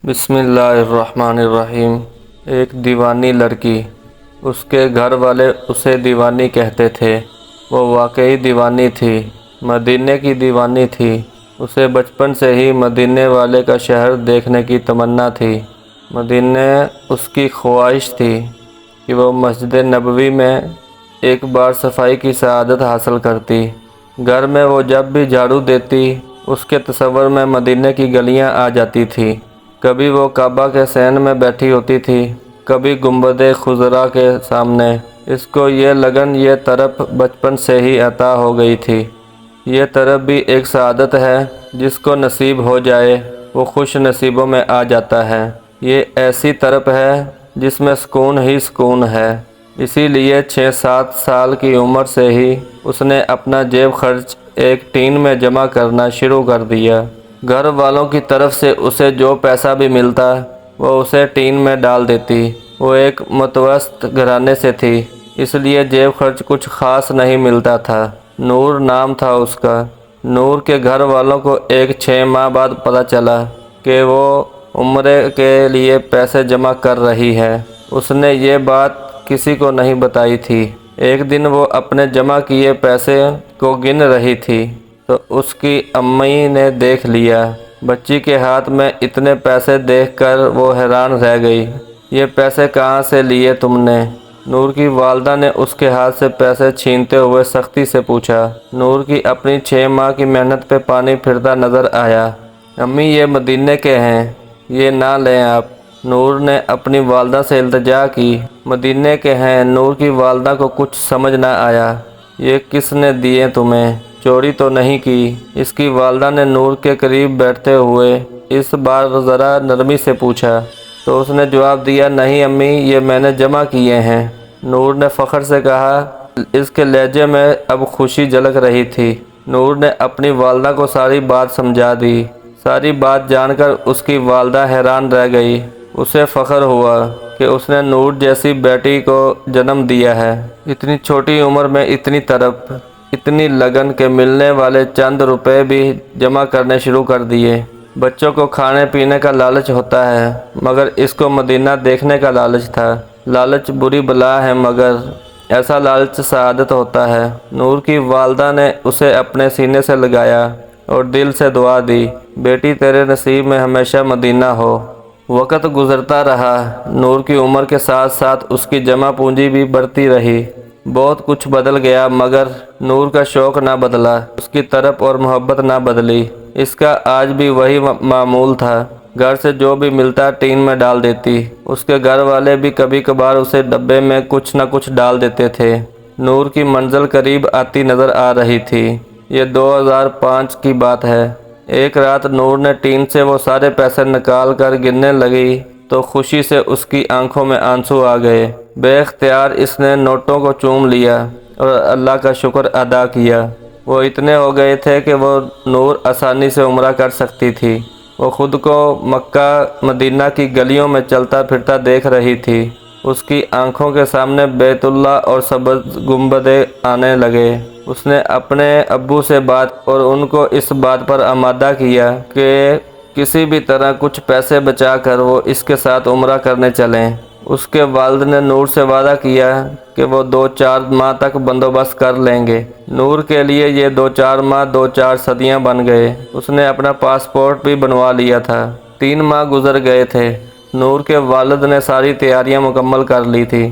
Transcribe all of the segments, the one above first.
بسم اللہ الرحمن الرحیم۔ ایک دیوانی لڑکی، اس کے گھر والے اسے دیوانی کہتے تھے۔ وہ واقعی دیوانی تھی، مدینے کی دیوانی تھی۔ اسے بچپن سے ہی مدینے والے کا شہر دیکھنے کی تمنا تھی۔ مدینے اس کی خواہش تھی کہ وہ مسجد نبوی میں ایک بار صفائی کی سعادت حاصل کرتی۔ گھر میں وہ جب بھی جھاڑو دیتی، اس کے تصور میں مدینے کی گلیاں آ جاتی تھی۔ کبھی وہ کعبہ کے صحن میں بیٹھی ہوتی تھی، کبھی گنبد خضرا کے سامنے۔ اس کو یہ لگن، یہ طرب بچپن سے ہی عطا ہو گئی تھی۔ یہ طرب بھی ایک سعادت ہے، جس کو نصیب ہو جائے وہ خوش نصیبوں میں آ جاتا ہے۔ یہ ایسی طرب ہے جس میں سکون ہی سکون ہے۔ اسی لیے 6-7 سال کی عمر سے ہی اس نے اپنا جیب خرچ ایک ٹین میں جمع کرنا شروع کر دیا۔ گھر والوں کی طرف سے اسے جو پیسہ بھی ملتا وہ اسے ٹین میں ڈال دیتی۔ وہ ایک متوسط گھرانے سے تھی، اس لیے جیب خرچ کچھ خاص نہیں ملتا تھا۔ نور نام تھا اس کا۔ نور کے گھر والوں کو ایک 6 ماہ بعد پتہ چلا کہ وہ عمرے کے لیے پیسے جمع کر رہی ہے۔ اس نے یہ بات کسی کو نہیں بتائی تھی۔ ایک دن وہ اپنے جمع کیے پیسے کو گن رہی تھی تو اس کی امی نے دیکھ لیا۔ بچی کے ہاتھ میں اتنے پیسے دیکھ کر وہ حیران رہ گئی۔ یہ پیسے کہاں سے لیے تم نے؟ نور کی والدہ نے اس کے ہاتھ سے پیسے چھینتے ہوئے سختی سے پوچھا۔ نور کی اپنی 6 ماہ کی محنت پہ پانی پھرتا نظر آیا۔ امی، یہ مدینے کے ہیں، یہ نہ لیں آپ۔ نور نے اپنی والدہ سے التجا کی۔ مدینے کے ہیں؟ نور کی والدہ کو کچھ سمجھ نہ آیا۔ یہ کس نے دیے تمہیں؟ چوری تو نہیں کی؟ اس کی والدہ نے نور کے قریب بیٹھتے ہوئے اس بار ذرا نرمی سے پوچھا تو اس نے جواب دیا، نہیں امی، یہ میں نے جمع کیے ہیں۔ نور نے فخر سے کہا۔ اس کے لہجے میں اب خوشی جھلک رہی تھی۔ نور نے اپنی والدہ کو ساری بات سمجھا دی۔ ساری بات جان کر اس کی والدہ حیران رہ گئی۔ اسے فخر ہوا کہ اس نے نور جیسی بیٹی کو جنم دیا ہے۔ اتنی چھوٹی عمر میں اتنی طرب، اتنی لگن کے ملنے والے چند روپے بھی جمع کرنے شروع کر دیے۔ بچوں کو کھانے پینے کا لالچ ہوتا ہے، مگر اس کو مدینہ دیکھنے کا لالچ تھا۔ لالچ بری بلا ہے، مگر ایسا لالچ سعادت ہوتا ہے۔ نور کی والدہ نے اسے اپنے سینے سے لگایا اور دل سے دعا دی، بیٹی تیرے نصیب میں ہمیشہ مدینہ ہو۔ وقت گزرتا رہا۔ نور کی عمر کے ساتھ ساتھ اس کی جمع پونجی بھی بڑھتی رہی۔ بہت کچھ بدل گیا، مگر نور کا شوق نہ بدلا، اس کی طرب اور محبت نہ بدلی۔ اس کا آج بھی وہی معمول تھا۔ گھر سے جو بھی ملتا ٹین میں ڈال دیتی۔ اس کے گھر والے بھی کبھی کبھار اسے ڈبے میں کچھ نہ کچھ ڈال دیتے تھے۔ نور کی منزل قریب آتی نظر آ رہی تھی۔ یہ 2005 کی بات ہے۔ ایک رات نور نے ٹین سے وہ سارے پیسے نکال کر گننے لگی تو خوشی سے اس کی آنکھوں میں آنسو آ گئے۔ بے اختیار اس نے نوٹوں کو چوم لیا اور اللہ کا شکر ادا کیا۔ وہ اتنے ہو گئے تھے کہ وہ نور آسانی سے عمرہ کر سکتی تھی۔ وہ خود کو مکہ مدینہ کی گلیوں میں چلتا پھرتا دیکھ رہی تھی۔ اس کی آنکھوں کے سامنے بیت اللہ اور سبز گنبدیں آنے لگے۔ اس نے اپنے ابو سے بات اور ان کو اس بات پر آمادہ کیا کہ کسی بھی طرح کچھ پیسے بچا کر وہ اس کے ساتھ عمرہ کرنے چلیں۔ اس کے والد نے نور سے وعدہ کیا کہ وہ 2-4 ماہ تک بندوبست کر لیں گے۔ نور کے لیے یہ 2-4 ماہ 2-4 صدیاں بن گئے۔ اس نے اپنا پاسپورٹ بھی بنوا لیا تھا۔ 3 ماہ گزر گئے تھے۔ نور کے والد نے ساری تیاریاں مکمل کر لی تھی۔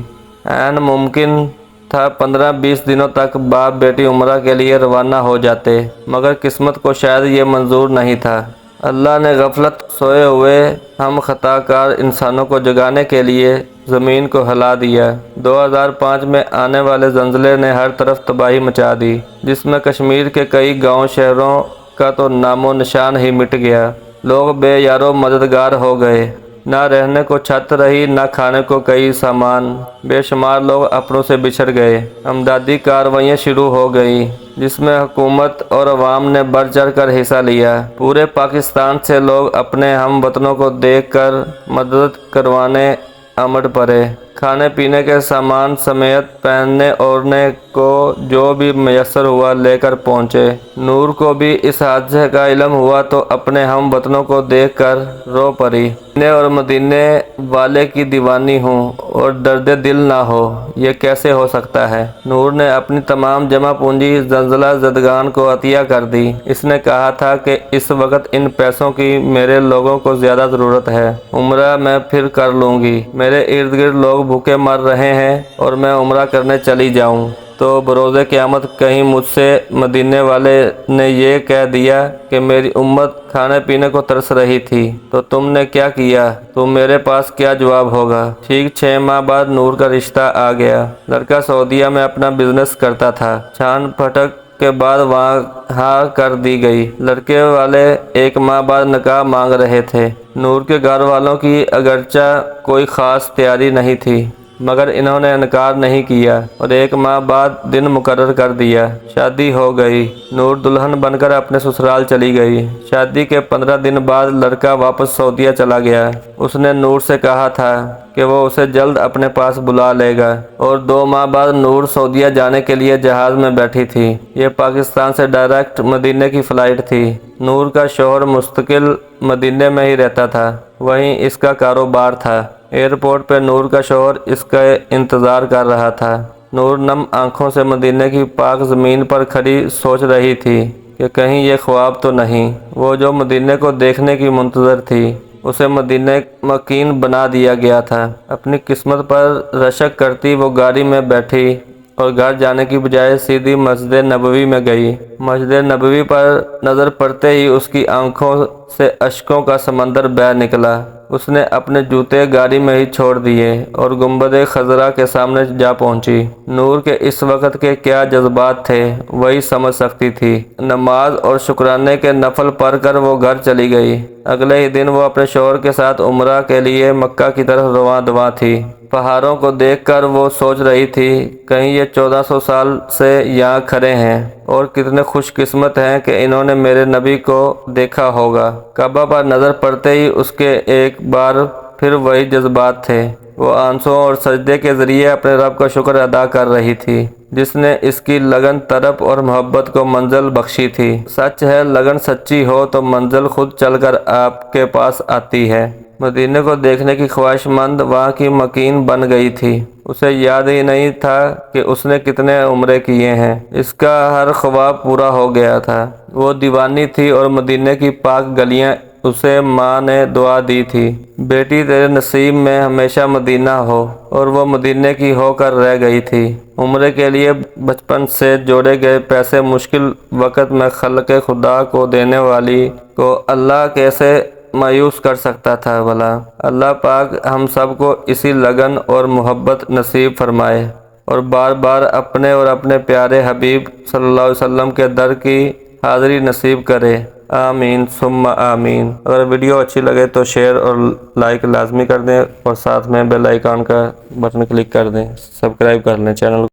عین ممکن تھا 15-20 دنوں تک باپ بیٹی عمرہ کے لیے روانہ ہو جاتے، مگر قسمت کو شاید یہ منظور نہیں تھا۔ اللہ نے غفلت سوئے ہوئے ہم خطا کار انسانوں کو جگانے کے لیے زمین کو ہلا دیا۔ 2005 میں آنے والے زلزلے نے ہر طرف تباہی مچا دی، جس میں کشمیر کے کئی گاؤں شہروں کا تو نام و نشان ہی مٹ گیا۔ لوگ بے یارو مددگار ہو گئے۔ نہ رہنے کو چھت رہی، نہ کھانے کو کئی سامان۔ بے شمار لوگ اپنوں سے بچھڑ گئے۔ امدادی کارروائیاں شروع ہو گئیں، جس میں حکومت اور عوام نے بڑھ چڑھ کر حصہ لیا۔ پورے پاکستان سے لوگ اپنے ہم وطنوں کو دیکھ کر مدد کروانے امڈ پڑے۔ کھانے پینے کے سامان سمیت پہننے اوڑھنے کو جو بھی میسر ہوا لے کر پہنچے۔ نور کو بھی اس حادثے کا علم ہوا تو اپنے ہم وطنوں کو دیکھ کر رو پڑی۔ مدینے اور مدینے والے کی دیوانی ہوں اور درد دل نہ ہو، یہ کیسے ہو سکتا ہے؟ نور نے اپنی تمام جمع پونجی زلزلہ زدگان کو عطیہ کر دی۔ اس نے کہا تھا کہ اس وقت ان پیسوں کی میرے لوگوں کو زیادہ ضرورت ہے، عمرہ میں پھر کر لوں گی۔ میرے ارد گرد لوگ بھوکے مر رہے ہیں اور میں عمرہ کرنے چلی جاؤں تو بروز قیامت کہیں مجھ سے مدینے والے نے یہ کہہ دیا کہ میری امت کھانے پینے کو ترس رہی تھی تو تم نے کیا کیا، تو میرے پاس کیا جواب ہوگا؟ ٹھیک 6 ماہ بعد نور کا رشتہ آ گیا۔ لڑکا سعودیہ میں اپنا بزنس کرتا تھا۔ چھان پھٹک کے بعد وہاں کر دی گئی۔ لڑکے والے 1 ماہ بعد نکاح مانگ رہے تھے۔ نور کے گھر والوں کی اگرچہ کوئی خاص تیاری نہیں تھی مگر انہوں نے انکار نہیں کیا اور 1 ماہ بعد دن مقرر کر دیا۔ شادی ہو گئی۔ نور دلہن بن کر اپنے سسرال چلی گئی۔ شادی کے 15 دن بعد لڑکا واپس سعودیہ چلا گیا۔ اس نے نور سے کہا تھا کہ وہ اسے جلد اپنے پاس بلا لے گا اور 2 ماہ بعد نور سعودیہ جانے کے لیے جہاز میں بیٹھی تھی۔ یہ پاکستان سے ڈائریکٹ مدینے کی فلائٹ تھی۔ نور کا شوہر مستقل مدینے میں ہی رہتا تھا، وہیں اس کا کاروبار تھا۔ ایئرپورٹ پہ نور کا شوہر اس کا انتظار کر رہا تھا۔ نور نم آنکھوں سے مدینے کی پاک زمین پر کھڑی سوچ رہی تھی کہ کہیں یہ خواب تو نہیں۔ وہ جو مدینے کو دیکھنے کی منتظر تھی، اسے مدینے مکین بنا دیا گیا تھا۔ اپنی قسمت پر رشک کرتی وہ گاڑی میں بیٹھی اور گھر جانے کی بجائے سیدھی مسجد نبوی میں گئی۔ مسجد نبوی پر نظر پڑتے ہی اس کی آنکھوں سے اشکوں کا سمندر بہہ نکلا۔ اس نے اپنے جوتے گاڑی میں ہی چھوڑ دیے اور گنبد خضرا کے سامنے جا پہنچی۔ نور کے اس وقت کے کیا جذبات تھے وہی سمجھ سکتی تھی۔ نماز اور شکرانے کے نفل پڑھ کر وہ گھر چلی گئی۔ اگلے ہی دن وہ اپنے شوہر کے ساتھ عمرہ کے لیے مکہ کی طرف رواں دواں تھی۔ پہاڑوں کو دیکھ کر وہ سوچ رہی تھی کہیں یہ 1400 سال سے یہاں کھڑے ہیں اور کتنے خوش قسمت ہیں کہ انہوں نے میرے نبی کو دیکھا ہوگا۔ کعبہ پر نظر پڑتے ہی اس کے ایک بار پھر وہی جذبات تھے۔ وہ آنسوں اور سجدے کے ذریعے اپنے رب کا شکر ادا کر رہی تھی جس نے اس کی لگن طرب اور محبت کو منزل بخشی تھی۔ سچ ہے لگن سچی ہو تو منزل خود چل کر آپ کے پاس آتی ہے۔ مدینے کو دیکھنے کی خواہش مند وہاں کی مکین بن گئی تھی۔ اسے یاد ہی نہیں تھا کہ اس نے کتنے عمرے کیے ہیں۔ اس کا ہر خواب پورا ہو گیا تھا۔ وہ دیوانی تھی اور مدینے کی پاک گلیاں اسے ماں نے دعا دی تھی، بیٹی تیرے نصیب میں ہمیشہ مدینہ ہو، اور وہ مدینے کی ہو کر رہ گئی تھی۔ عمرے کے لیے بچپن سے جوڑے گئے پیسے مشکل وقت میں خلق خدا کو دینے والی کو اللہ کیسے مایوس کر سکتا تھا بھلا؟ اللہ پاک ہم سب کو اسی لگن اور محبت نصیب فرمائے اور بار بار اپنے اور اپنے پیارے حبیب صلی اللہ علیہ وسلم کے در کی حاضری نصیب کرے۔ آمین ثم آمین۔ اگر ویڈیو اچھی لگے تو شیئر اور لائک لازمی کر دیں اور ساتھ میں بیل آئیکن کا بٹن کلک کر دیں، سبسکرائب کر لیں چینل کو۔